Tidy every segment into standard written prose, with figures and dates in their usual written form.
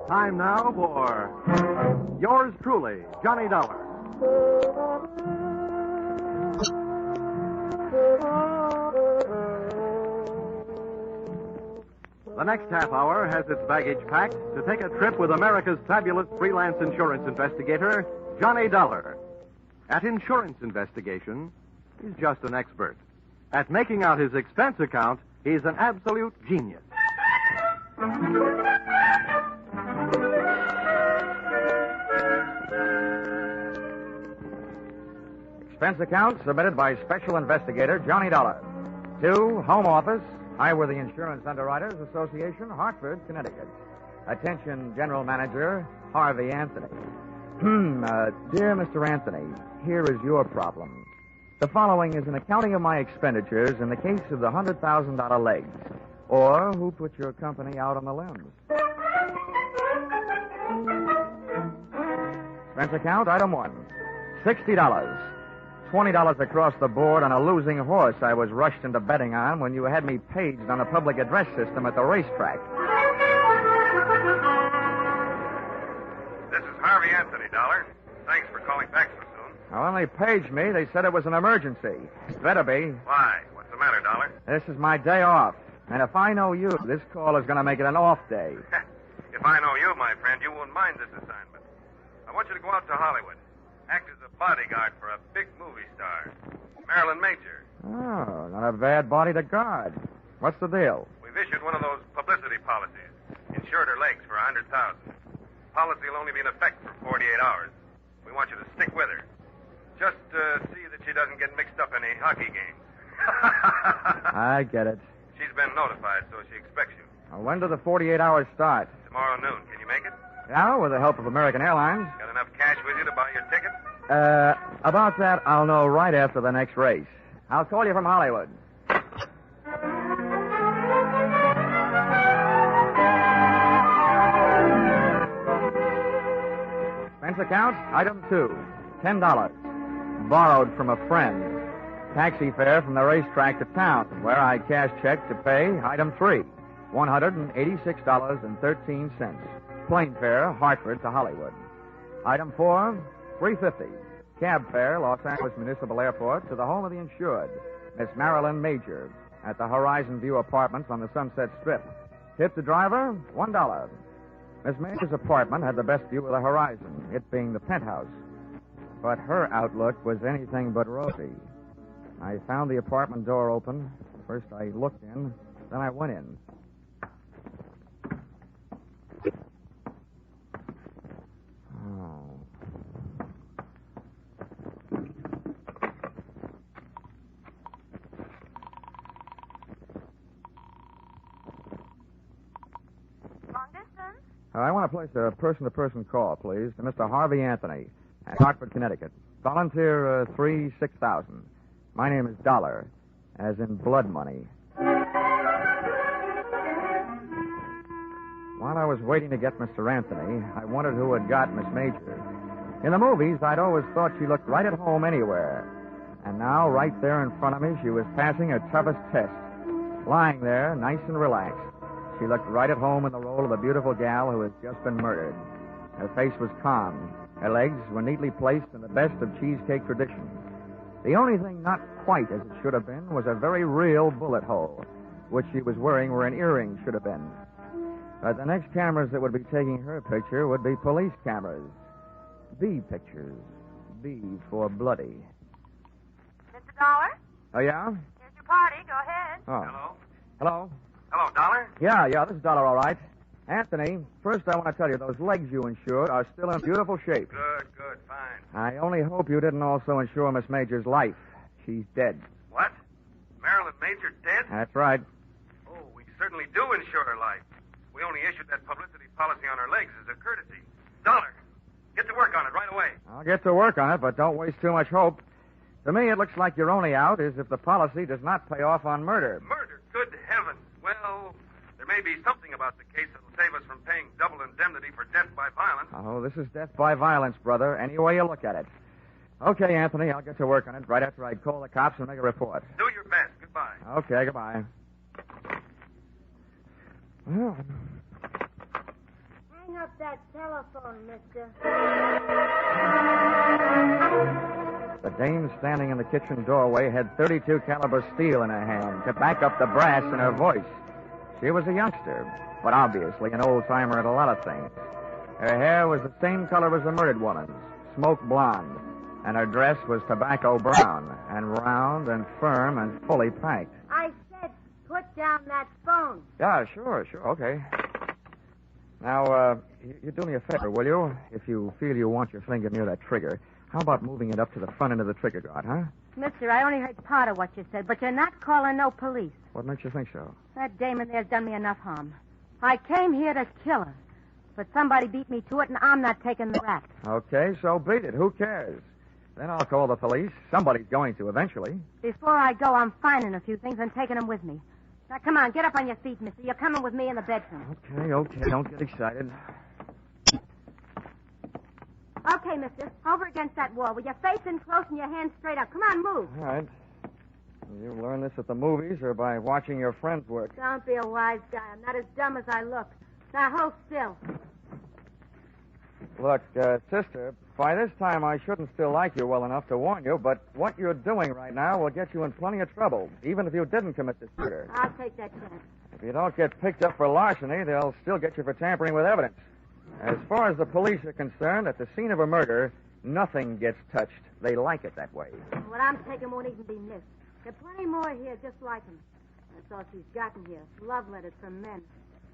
Time now for yours truly, Johnny Dollar. The next half hour has its baggage packed to take a trip with America's fabulous freelance insurance investigator, Johnny Dollar. At insurance investigation, he's just an expert. At making out his expense account, he's an absolute genius. Expense account submitted by Special Investigator Johnny Dollar. To Home Office, Highworthy Insurance Underwriters Association, Hartford, Connecticut. Attention, General Manager Harvey Anthony. Dear Mr. Anthony, here is your problem. The following is an accounting of my expenditures in the case of the $100,000 legs, or who put your company out on the limbs. Expense account, item 1, $60. $20 across the board on a losing horse I was rushed into betting on when you had me paged on a public address system at the racetrack. This is Harvey Anthony, Dollar. Thanks for calling back so soon. Well, when they paged me, they said it was an emergency. It better be. Why? What's the matter, Dollar? This is my day off. And if I know you, this call is going to make it an off day. If I know you, my friend, you won't mind this assignment. I want you to go out to Hollywood. Act as a bodyguard for a big movie star, Marilyn Major. Oh, not a bad body to guard. What's the deal? We've issued one of those publicity policies. Insured her legs for $100,000. Policy will only be in effect for 48 hours. We want you to stick with her. Just see that she doesn't get mixed up in any hockey games. I get it. She's been notified, so she expects you. Well, when do the 48 hours start? Tomorrow noon. Can you make it? Yeah, with the help of American Airlines. Got enough cash with you to buy your ticket? About that, I'll know right after the next race. I'll call you from Hollywood. Expense account, item 2, $10. Borrowed from a friend. Taxi fare from the racetrack to town, where I cash check to pay, item 3, $186.13. Plane fare, Hartford to Hollywood. Item 4, $350. Cab fare, Los Angeles Municipal Airport to the home of the insured, Miss Marilyn Major, at the Horizon View Apartments on the Sunset Strip. Tip the driver, $1. Miss Major's apartment had the best view of the horizon, it being the penthouse. But her outlook was anything but rosy. I found the apartment door open. First I looked in, then I went in. I want to place a person-to-person call, please, to Mr. Harvey Anthony at Hartford, Connecticut. Volunteer 3-6000. My name is Dollar, as in blood money. While I was waiting to get Mr. Anthony, I wondered who had got Miss Major. In the movies, I'd always thought she looked right at home anywhere. And now, right there in front of me, she was passing her toughest test. Lying there, nice and relaxed. She looked right at home in the role of a beautiful gal who had just been murdered. Her face was calm. Her legs were neatly placed in the best of cheesecake tradition. The only thing not quite as it should have been was a very real bullet hole, which she was wearing where an earring should have been. But the next cameras that would be taking her picture would be police cameras. B pictures. B for bloody. Mr. Dollar? Oh, yeah? Here's your party. Go ahead. Oh. Hello? Hello? Hello, Dollar? Yeah, this is Dollar, all right. Anthony, first I want to tell you, those legs you insured are still in beautiful shape. Good, fine. I only hope you didn't also insure Miss Major's life. She's dead. What? Marilyn Major dead? That's right. Oh, we certainly do insure her life. We only issued that publicity policy on her legs as a courtesy. Dollar, get to work on it right away. I'll get to work on it, but don't waste too much hope. To me, it looks like your only out is if the policy does not pay off on murder. Murder? Good heavens. Well, there may be something about the case that'll save us from paying double indemnity for death by violence. Oh, this is death by violence, brother, any way you look at it. Okay, Anthony, I'll get to work on it right after I call the cops and make a report. Do your best. Goodbye. Okay, goodbye. Well, Hang up that telephone, mister. the dame standing in the kitchen doorway had .32 caliber steel in her hand to back up the brass in her voice. She was a youngster, but obviously an old-timer at a lot of things. Her hair was the same color as the murdered woman's, smoke blonde, and her dress was tobacco brown and round and firm and fully packed. I said put down that phone. Yeah, sure, okay. Now, you do me a favor, will you? If you feel you want your finger near that trigger, how about moving it up to the front end of the trigger guard, huh? Mister, I only heard part of what you said, but you're not calling no police. What makes you think so? That dame in there's done me enough harm. I came here to kill her, but somebody beat me to it, and I'm not taking the rap. Okay, so beat it. Who cares? Then I'll call the police. Somebody's going to eventually. Before I go, I'm finding a few things and taking them with me. Now, come on, get up on your feet, mister. You're coming with me in the bedroom. Okay, don't get excited. Okay, mister. Over against that wall with your face in close and your hands straight up. Come on, move. All right. You learn this at the movies or by watching your friends work? Don't be a wise guy. I'm not as dumb as I look. Now, hold still. Look, sister, by this time I shouldn't still like you well enough to warn you, but what you're doing right now will get you in plenty of trouble, even if you didn't commit this murder. I'll take that chance. If you don't get picked up for larceny, they'll still get you for tampering with evidence. As far as the police are concerned, at the scene of a murder, nothing gets touched. They like it that way. What I'm taking won't even be missed. There are plenty more here just like him. That's all she's gotten here. Love letters from men.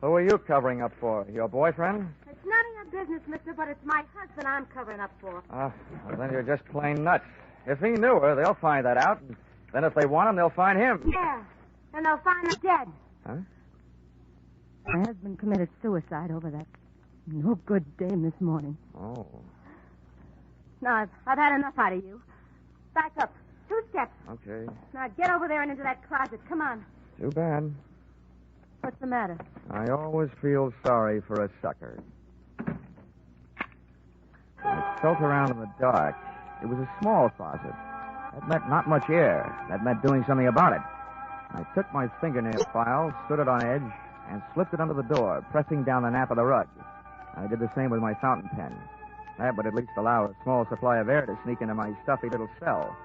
Who are you covering up for? Your boyfriend? It's none of your business, mister, but it's my husband I'm covering up for. Well, then you're just plain nuts. If he knew her, they'll find that out. And then if they want him, they'll find him. Yeah, and they'll find him dead. Huh? My husband committed suicide over that no good dame this morning. Oh. Now, I've had enough out of you. Back up. 2 steps. Okay. Now, get over there and into that closet. Come on. Too bad. What's the matter? I always feel sorry for a sucker. I felt around in the dark. It was a small closet. That meant not much air. That meant doing something about it. I took my fingernail file, stood it on edge, and slipped it under the door, pressing down the nap of the rug. I did the same with my fountain pen. That would at least allow a small supply of air to sneak into my stuffy little cell.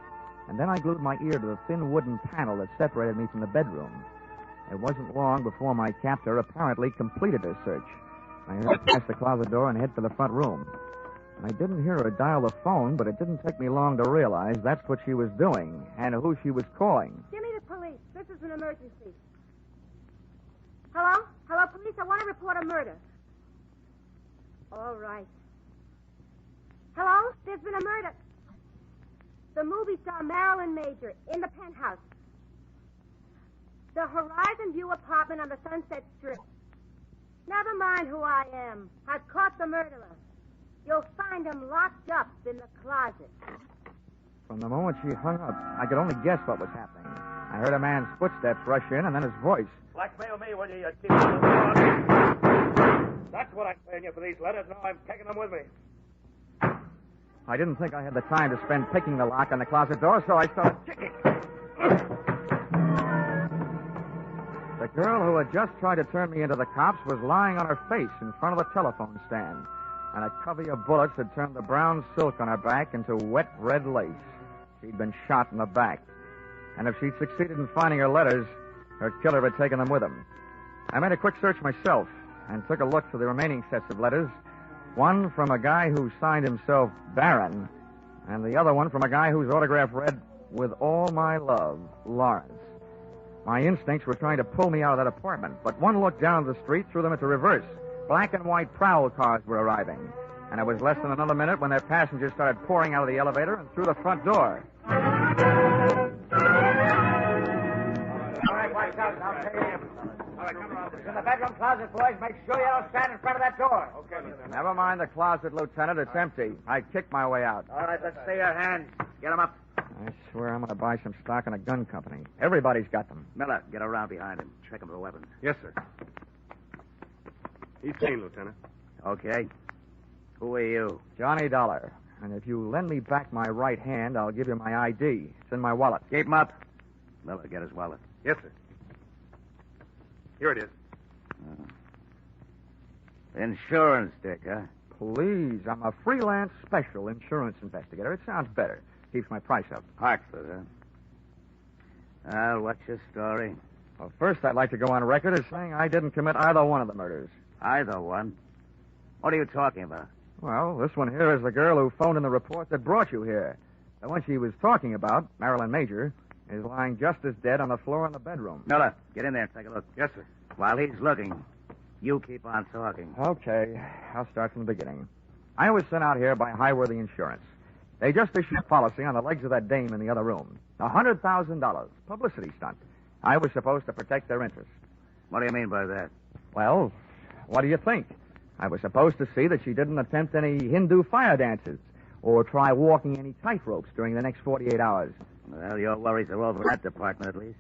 And then I glued my ear to the thin wooden panel that separated me from the bedroom. It wasn't long before my captor apparently completed her search. I heard her pass the closet door and head for the front room. I didn't hear her dial the phone, but it didn't take me long to realize that's what she was doing and who she was calling. Give me the police. This is an emergency. Hello? Hello, police. I want to report a murder. All right. Hello? There's been a murder. The movie star Marilyn Major in the penthouse. The Horizon View apartment on the Sunset Strip. Never mind who I am. I've caught the murderer. You'll find him locked up in the closet. From the moment she hung up, I could only guess what was happening. I heard a man's footsteps rush in and then his voice. Blackmail me, will you keep That's what I'm paying you for these letters. Now I'm taking them with me. I didn't think I had the time to spend picking the lock on the closet door, so I started kicking. The girl who had just tried to turn me into the cops was lying on her face in front of the telephone stand, and a covey of bullets had turned the brown silk on her back into wet red lace. She'd been shot in the back, and if she'd succeeded in finding her letters, her killer had taken them with him. I made a quick search myself and took a look for the remaining sets of letters. One from a guy who signed himself Baron, and the other one from a guy whose autograph read, "With all my love, Lawrence." My instincts were trying to pull me out of that apartment, but one look down the street threw them into reverse. Black and white prowl cars were arriving, and it was less than another minute when their passengers started pouring out of the elevator and through the front door. All right, watch out. I'll take him. All right, come around. In the bedroom closet, boys. Make sure you don't stand in front of that door. Okay, Lieutenant. Never mind the closet, Lieutenant. It's empty. I kicked my way out. All right, let's see your hands. Get him up. I swear I'm going to buy some stock in a gun company. Everybody's got them. Miller, get around behind him. Check him for weapons. Yes, sir. He's clean, Lieutenant. Okay. Who are you? Johnny Dollar. And if you lend me back my right hand, I'll give you my ID. It's in my wallet. Keep him up. Miller, get his wallet. Yes, sir. Here it is. Insurance, Dick, huh? Please, I'm a freelance special insurance investigator. It sounds better. Keeps my price up. Hartford, huh? Well, what's your story? Well, first, I'd like to go on record as saying I didn't commit either one of the murders. Either one? What are you talking about? Well, this one here is the girl who phoned in the report that brought you here. The one she was talking about, Marilyn Major, is lying just as dead on the floor in the bedroom. Miller, get in there and take a look. Yes, sir. While he's looking, you keep on talking. Okay, I'll start from the beginning. I was sent out here by Highworthy Insurance. They just issued a policy on the legs of that dame in the other room. $100,000. Publicity stunt. I was supposed to protect their interests. What do you mean by that? Well, what do you think? I was supposed to see that she didn't attempt any Hindu fire dances or try walking any tightropes during the next 48 hours. Well, your worries are over in that department, at least.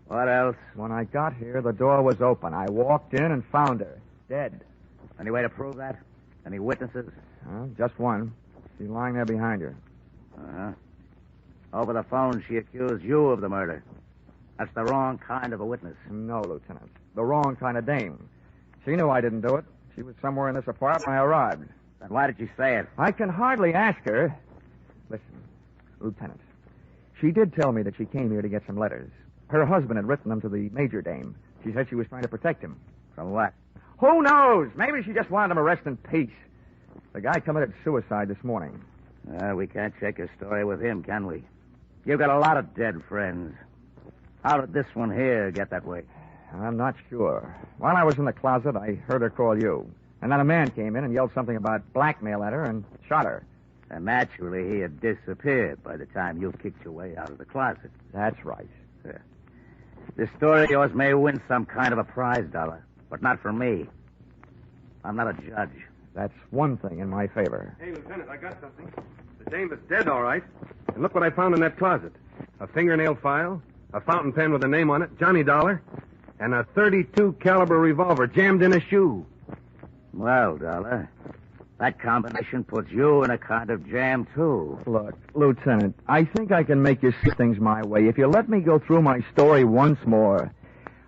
What else? When I got here, the door was open. I walked in and found her, dead. Any way to prove that? Any witnesses? Just one. She's lying there behind her. Uh-huh. Over the phone, she accused you of the murder. That's the wrong kind of a witness. No, Lieutenant. The wrong kind of dame. She knew I didn't do it. She was somewhere in this apartment when I arrived. Then why did you say it? I can hardly ask her. Listen, Lieutenant. She did tell me that she came here to get some letters. Her husband had written them to the major dame. She said she was trying to protect him. From what? Who knows? Maybe she just wanted him to rest in peace. The guy committed suicide this morning. We can't check your story with him, can we? You've got a lot of dead friends. How did this one here get that way? I'm not sure. While I was in the closet, I heard her call you. And then a man came in and yelled something about blackmail at her and shot her. And naturally, he had disappeared by the time you kicked your way out of the closet. That's right. This story of yours may win some kind of a prize, Dollar, but not for me. I'm not a judge. That's one thing in my favor. Hey, Lieutenant, I got something. The dame is dead, all right. And look what I found in that closet. A fingernail file, a fountain pen with a name on it, Johnny Dollar, and a .32 caliber revolver jammed in a shoe. Well, Dollar, that combination puts you in a kind of jam, too. Look, Lieutenant, I think I can make you see things my way if you let me go through my story once more.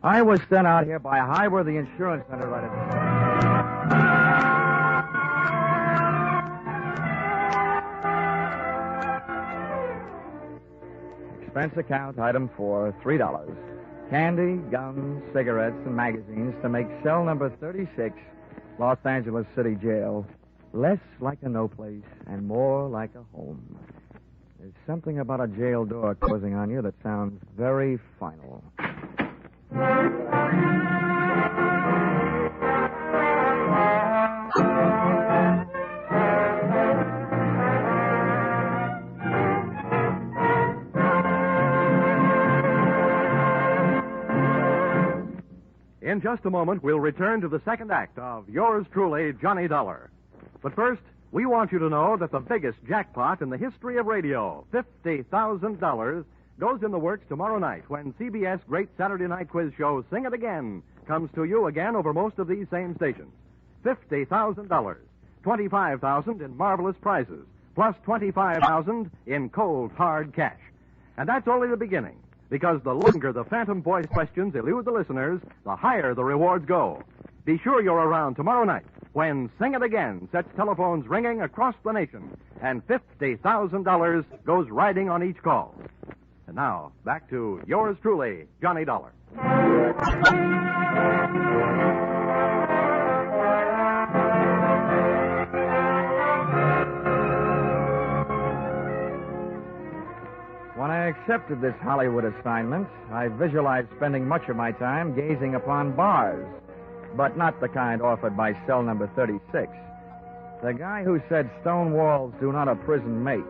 I was sent out here by Highworthy Insurance underwriter. Expense account, item 4, $3. Candy, gum, cigarettes, and magazines to make cell number 36, Los Angeles City Jail, less like a no place and more like a home. There's something about a jail door closing on you that sounds very final. In just a moment, we'll return to the second act of Yours Truly, Johnny Dollar. But first, we want you to know that the biggest jackpot in the history of radio, $50,000, goes in the works tomorrow night when CBS Great Saturday Night Quiz Show Sing It Again comes to you again over most of these same stations. $50,000, $25,000 in marvelous prizes, plus $25,000 in cold, hard cash. And that's only the beginning, because the longer the Phantom Voice questions elude the listeners, the higher the rewards go. Be sure you're around tomorrow night when Sing It Again sets telephones ringing across the nation and $50,000 goes riding on each call. And now, back to yours truly, Johnny Dollar. When I accepted this Hollywood assignment, I visualized spending much of my time gazing upon bars, but not the kind offered by cell number 36. The guy who said stone walls do not a prison make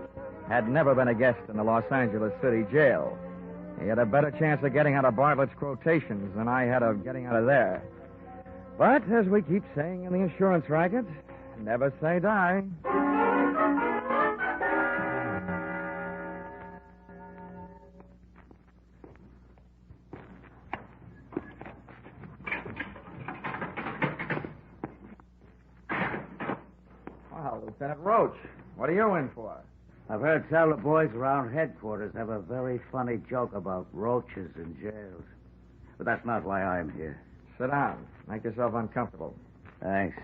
had never been a guest in the Los Angeles City Jail. He had a better chance of getting out of Bartlett's quotations than I had of getting out of there. But, as we keep saying in the insurance racket, never say die. Well, Lieutenant Roach, what are you in for? I've heard tell the boys around headquarters have a very funny joke about roaches in jails. But that's not why I'm here. Sit down. Make yourself uncomfortable. Thanks.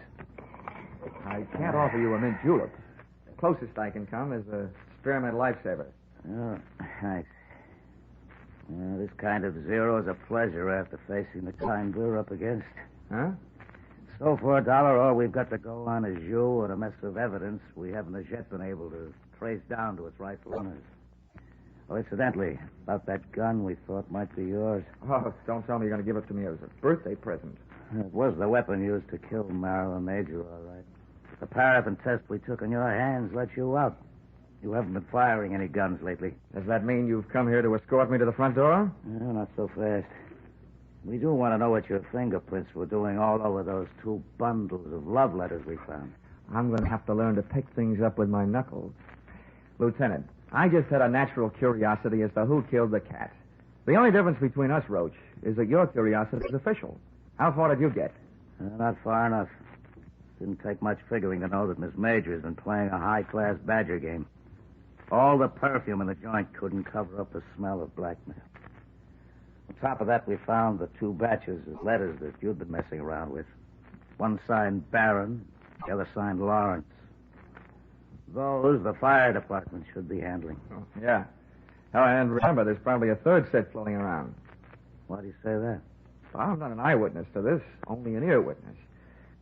I can't offer you a mint julep. The closest I can come is a spearmint lifesaver. Oh, thanks. This kind of zero is a pleasure after facing the kind we're up against. Huh? So for $1, all we've got to go on is you and a mess of evidence we haven't as yet been able to trace down to its rightful owners. Oh, incidentally, about that gun we thought might be yours. Oh, don't tell me you're going to give it to me as a birthday present. It was the weapon used to kill Marilyn Major, all right. The paraffin test we took on your hands let you out. You haven't been firing any guns lately. Does that mean you've come here to escort me to the front door? No, not so fast. We do want to know what your fingerprints were doing all over those 2 bundles of love letters we found. I'm going to have to learn to pick things up with my knuckles. Lieutenant, I just had a natural curiosity as to who killed the cat. The only difference between us, Roach, is that your curiosity is official. How far did you get? Not far enough. Didn't take much figuring to know that Miss Major has been playing a high-class badger game. All the perfume in the joint couldn't cover up the smell of blackmail. On top of that, we found the 2 batches of letters that you'd been messing around with. One signed Barron, the other signed Lawrence. Those the fire department should be handling. Oh, yeah. Oh, and remember, there's probably a 3rd set floating around. Why do you say that? Well, I'm not an eyewitness to this, only an ear witness.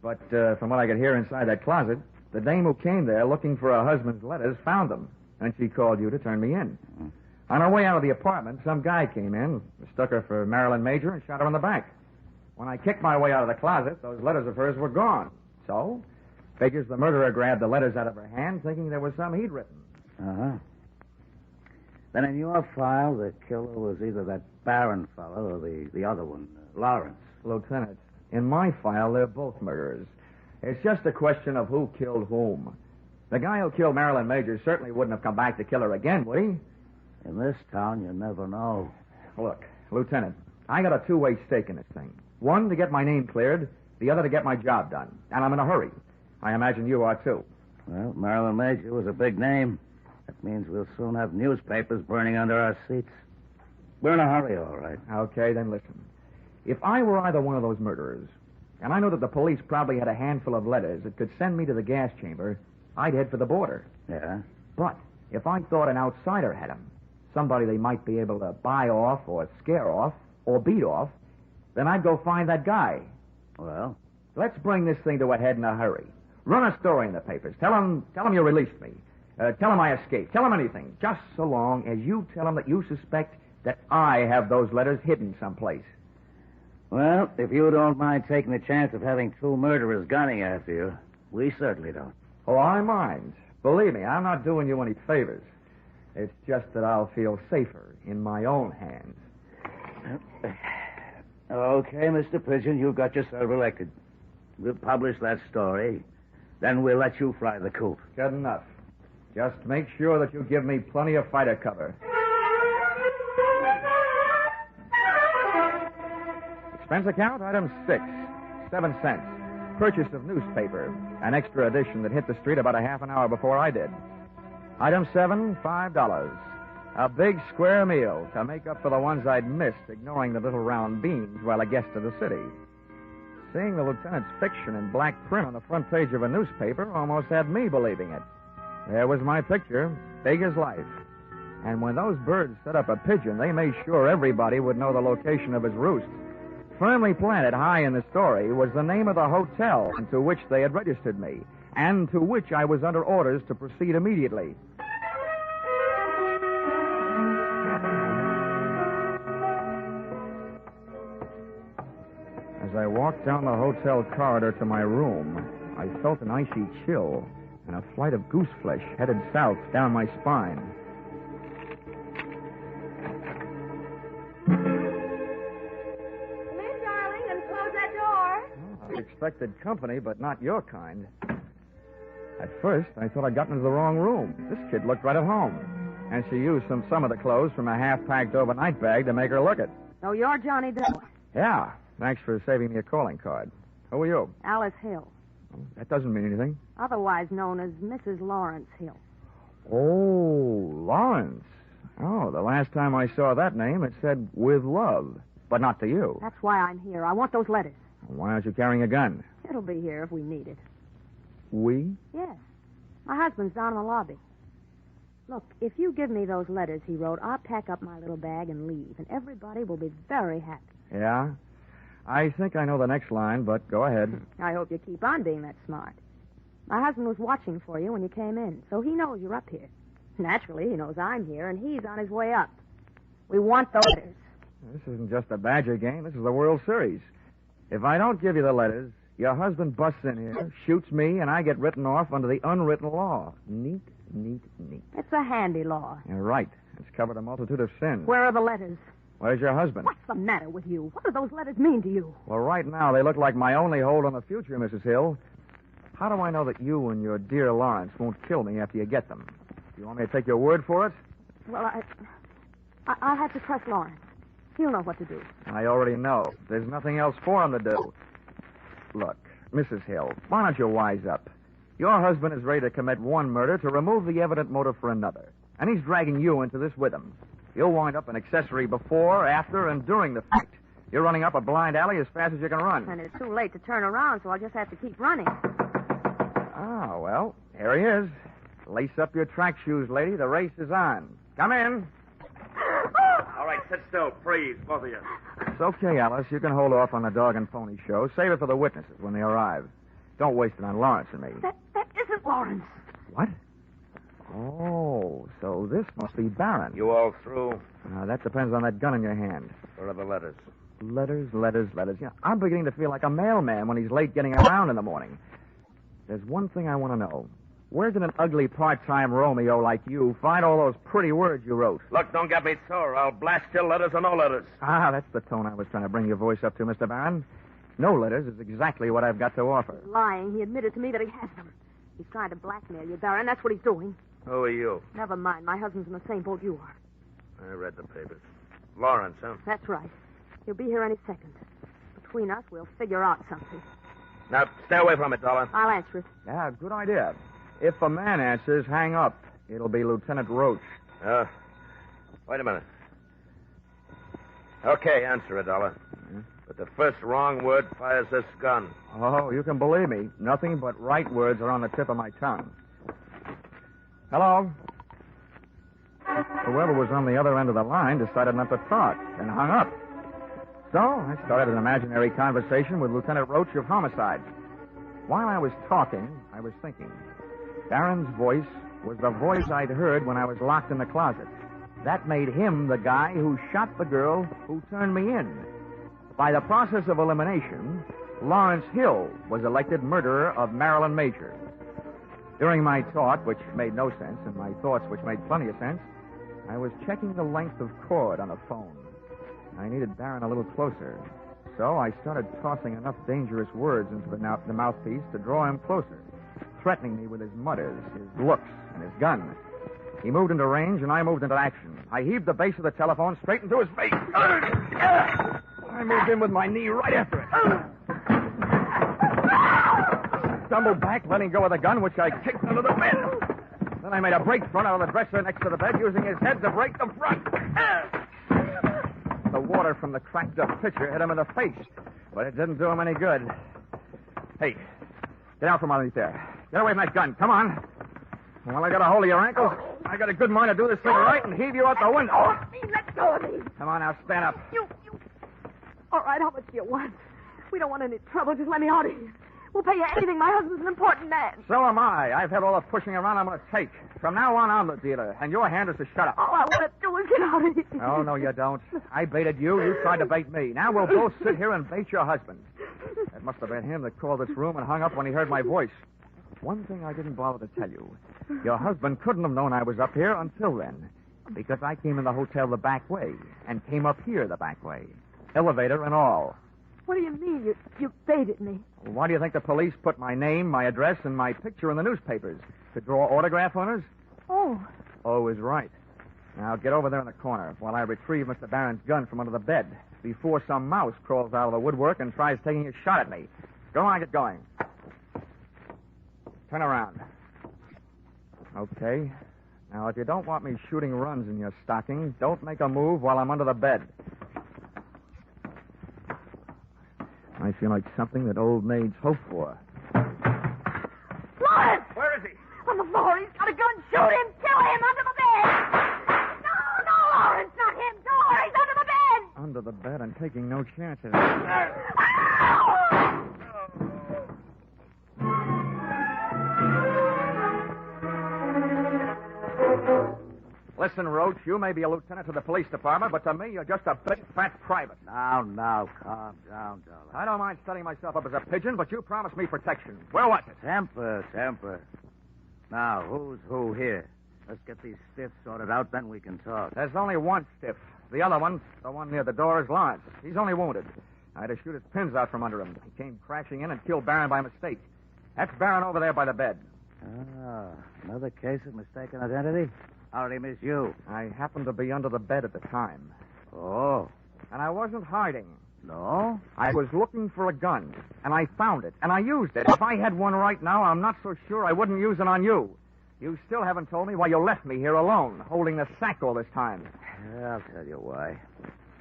But from what I could hear inside that closet, the dame who came there looking for her husband's letters found them, and she called you to turn me in. Mm-hmm. On her way out of the apartment, some guy came in, mistook her for Marilyn Major, and shot her in the back. When I kicked my way out of the closet, those letters of hers were gone. So, figures the murderer grabbed the letters out of her hand, thinking there was some he'd written. Uh-huh. Then in your file, the killer was either that Barron fellow or the other one, Lawrence. Lieutenant, in my file, they're both murderers. It's just a question of who killed whom. The guy who killed Marilyn Major certainly wouldn't have come back to kill her again, would he? In this town, you never know. Look, Lieutenant, I got a 2-way stake in this thing. One, to get my name cleared. The other, to get my job done. And I'm in a hurry. I imagine you are, too. Well, Marilyn Major was a big name. That means we'll soon have newspapers burning under our seats. We're in a hurry, all right. Okay, then listen. If I were either one of those murderers, and I know that the police probably had a handful of letters that could send me to the gas chamber, I'd head for the border. Yeah? But if I thought an outsider had them, somebody they might be able to buy off or scare off or beat off, then I'd go find that guy. Well? Let's bring this thing to a head in a hurry. Run a story in the papers. Tell them you released me. Tell them I escaped. Tell them anything. Just so long as you tell them that you suspect that I have those letters hidden someplace. Well, if you don't mind taking the chance of having 2 murderers gunning after you, we certainly don't. Oh, I mind. Believe me, I'm not doing you any favors. It's just that I'll feel safer in my own hands. Okay, Mr. Pigeon, you've got yourself elected. We'll publish that story. Then we'll let you fly the coop. Good enough. Just make sure that you give me plenty of fighter cover. Expense account, item 6, 7 cents. Purchase of newspaper, an extra edition that hit the street about a half an hour before I did. Item 7, $5. A big square meal to make up for the ones I'd missed, ignoring the little round beans while a guest of the city. Seeing the lieutenant's fiction in black print on the front page of a newspaper almost had me believing it. There was my picture, big as life. And when those birds set up a pigeon, they made sure everybody would know the location of his roost. Firmly planted high in the story was the name of the hotel into which they had registered me, and to which I was under orders to proceed immediately. As I walked down the hotel corridor to my room, I felt an icy chill and a flight of goose flesh headed south down my spine. Expected company, but not your kind. At first, I thought I'd gotten into the wrong room. This kid looked right at home. And she used some of the clothes from a half-packed overnight bag to make her look it. So you're Johnny Doe. Yeah. Thanks for saving me a calling card. Who are you? Alice Hill. That doesn't mean anything. Otherwise known as Mrs. Lawrence Hill. Oh, Lawrence. Oh, the last time I saw that name, it said with love, but not to you. That's why I'm here. I want those letters. Why aren't you carrying a gun? It'll be here if we need it. We? Yes. My husband's down in the lobby. Look, if you give me those letters he wrote, I'll pack up my little bag and leave, and everybody will be very happy. Yeah? I think I know the next line, but go ahead. I hope you keep on being that smart. My husband was watching for you when you came in, so he knows you're up here. Naturally, he knows I'm here, and he's on his way up. We want those letters. This isn't just a Badger game. This is the World Series. If I don't give you the letters, your husband busts in here, shoots me, and I get written off under the unwritten law. Neat, neat, neat. It's a handy law. You're right. It's covered a multitude of sins. Where are the letters? Where's your husband? What's the matter with you? What do those letters mean to you? Well, right now, they look like my only hold on the future, Mrs. Hill. How do I know that you and your dear Lawrence won't kill me after you get them? Do you want me to take your word for it? Well, I'll have to trust Lawrence. He'll know what to do. I already know. There's nothing else for him to do. Look, Mrs. Hill, why don't you wise up? Your husband is ready to commit one murder to remove the evident motive for another. And he's dragging you into this with him. You'll wind up an accessory before, after, and during the fact. You're running up a blind alley as fast as you can run. And it's too late to turn around, so I'll just have to keep running. Ah, well, here he is. Lace up your track shoes, lady. The race is on. Come in. All right, sit still. Freeze, both of you. It's okay, Alice. You can hold off on the dog and pony show. Save it for the witnesses when they arrive. Don't waste it on Lawrence and me. That isn't Lawrence. What? Oh, so this must be Barron. You all through? That depends on that gun in your hand. Where are the letters? Letters. You know, I'm beginning to feel like a mailman when he's late getting around in the morning. There's one thing I want to know. Where did an ugly part-time Romeo like you find all those pretty words you wrote? Look, don't get me sore. I'll blast your letters or no letters. That's the tone I was trying to bring your voice up to, Mr. Barron. No letters is exactly what I've got to offer. He's lying. He admitted to me that he has them. He's trying to blackmail you, Barron. That's what he's doing. Who are you? Never mind. My husband's in the same boat you are. I read the papers. Lawrence, huh? That's right. He'll be here any second. Between us, we'll figure out something. Now, stay away from it, Dollar. I'll answer it. Yeah, good idea. If a man answers, hang up. It'll be Lieutenant Roach. Wait a minute. Okay, answer it, Dollar. But the first wrong word fires this gun. Oh, you can believe me. Nothing but right words are on the tip of my tongue. Hello? Whoever was on the other end of the line decided not to talk and hung up. So I started an imaginary conversation with Lieutenant Roach of Homicide. While I was talking, I was thinking. Barron's voice was the voice I'd heard when I was locked in the closet. That made him the guy who shot the girl who turned me in. By the process of elimination, Lawrence Hill was elected murderer of Marilyn Major. During my talk, which made no sense, and my thoughts, which made plenty of sense, I was checking the length of cord on the phone. I needed Barron a little closer, so I started tossing enough dangerous words into the mouthpiece to draw him closer, threatening me with his mutters, his looks, and his gun. He moved into range, and I moved into action. I heaved the base of the telephone straight into his face. I moved in with my knee right after it. Stumbled back, letting go of the gun, which I kicked under the bed. Then I made a break front out of the dresser next to the bed, using his head to break the front. The water from the cracked-up pitcher hit him in the face, but it didn't do him any good. Hey, get out from underneath there. Get away from that gun. Come on. Well, I got a hold of your ankles. I got a good mind to do this thing right and heave you out the window. Let go of me. Come on now, stand up. You. All right, how much do you want? We don't want any trouble. Just let me out of here. We'll pay you anything. My husband's an important man. So am I. I've had all the pushing around I'm going to take. From now on, I'm the dealer, and your hand is to shut up. All I want to do is get out of here. Oh, no, you don't. I baited you. You tried to bait me. Now we'll both sit here and bait your husband. It must have been him that called this room and hung up when he heard my voice. One thing I didn't bother to tell you. Your husband couldn't have known I was up here until then, because I came in the hotel the back way and came up here the back way. Elevator and all. What do you mean? You baited me. Why do you think the police put my name, my address, and my picture in the newspapers? To draw autograph owners? Oh. Oh is right. Now get over there in the corner while I retrieve Mr. Barron's gun from under the bed before some mouse crawls out of the woodwork and tries taking a shot at me. Go on, get going. Turn around. Okay. Now, if you don't want me shooting runs in your stocking, don't make a move while I'm under the bed. I feel like something that old maids hope for. Lawrence! Where is he? On the floor. He's got a gun. Shoot him. Kill him. Under the bed. No, Lawrence. Not him. Don't worry. He's under the bed. Under the bed and taking no chances. Listen, Roach, you may be a lieutenant to the police department, but to me, you're just a big, fat private. Now, calm down, Dollar. I don't mind setting myself up as a pigeon, but you promised me protection. Where was it? Temper. Now, who's who here? Let's get these stiffs sorted out, then we can talk. There's only one stiff. The other one, the one near the door, is Lawrence. He's only wounded. I had to shoot his pins out from under him. He came crashing in and killed Barron by mistake. That's Barron over there by the bed. Ah, another case of mistaken identity? How did he miss you? I happened to be under the bed at the time. Oh. And I wasn't hiding. No? I was looking for a gun, and I found it, and I used it. If I had one right now, I'm not so sure I wouldn't use it on you. You still haven't told me why you left me here alone, holding the sack all this time. Yeah, I'll tell you why.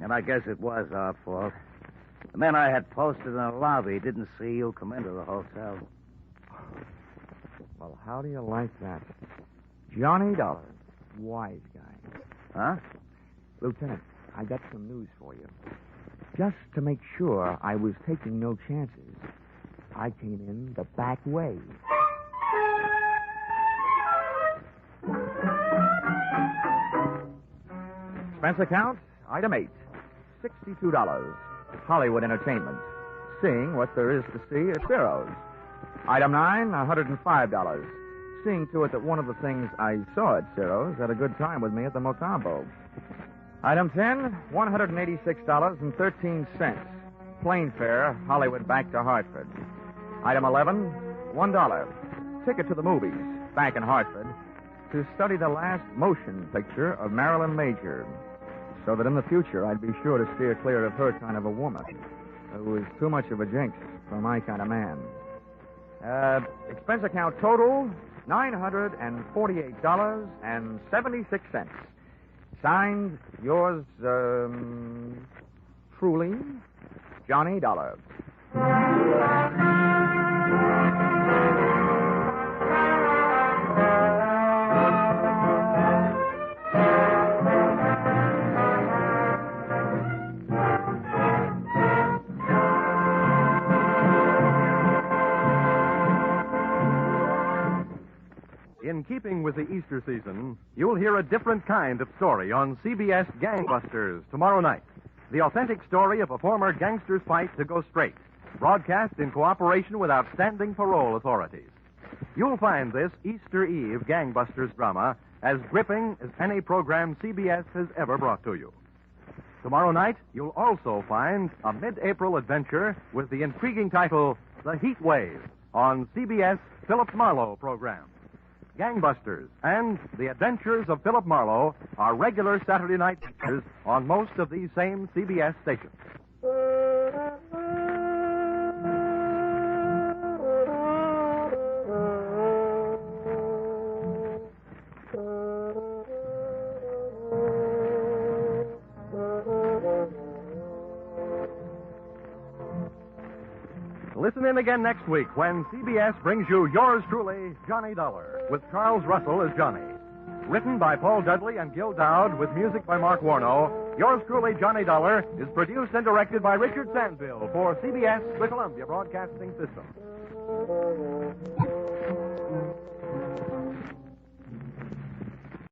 And I guess it was our fault. The men I had posted in the lobby didn't see you come into the hotel. Well, how do you like that? Johnny Dollar. Wise guy. Huh? Lieutenant, I got some news for you. Just to make sure I was taking no chances, I came in the back way. Expense account, item 8, $62. Hollywood Entertainment. Seeing what there is to see at Ciro's. Item 9, $105. Seeing to it that one of the things I saw at Ciro's had a good time with me at the Mocambo. Item 10, $186.13. Plane fare, Hollywood back to Hartford. Item 11, $1. Ticket to the movies, back in Hartford, to study the last motion picture of Marilyn Major, so that in the future I'd be sure to steer clear of her kind of a woman, who is too much of a jinx for my kind of man. Expense account total, $948.76. Signed, yours, truly, Johnny Dollar. In keeping with the Easter season, you'll hear a different kind of story on CBS Gangbusters tomorrow night. The authentic story of a former gangster's fight to go straight, broadcast in cooperation with outstanding parole authorities. You'll find this Easter Eve Gangbusters drama as gripping as any program CBS has ever brought to you. Tomorrow night, you'll also find a mid-April adventure with the intriguing title, The Heat Wave, on CBS Philip Marlowe program. Gangbusters and The Adventures of Philip Marlowe are regular Saturday night features on most of these same CBS stations. Listen in again next week when CBS brings you yours truly, Johnny Dollar, with Charles Russell as Johnny. Written by Paul Dudley and Gil Dowd, with music by Mark Warno, yours truly, Johnny Dollar, is produced and directed by Richard Sandville for CBS, the Columbia Broadcasting System.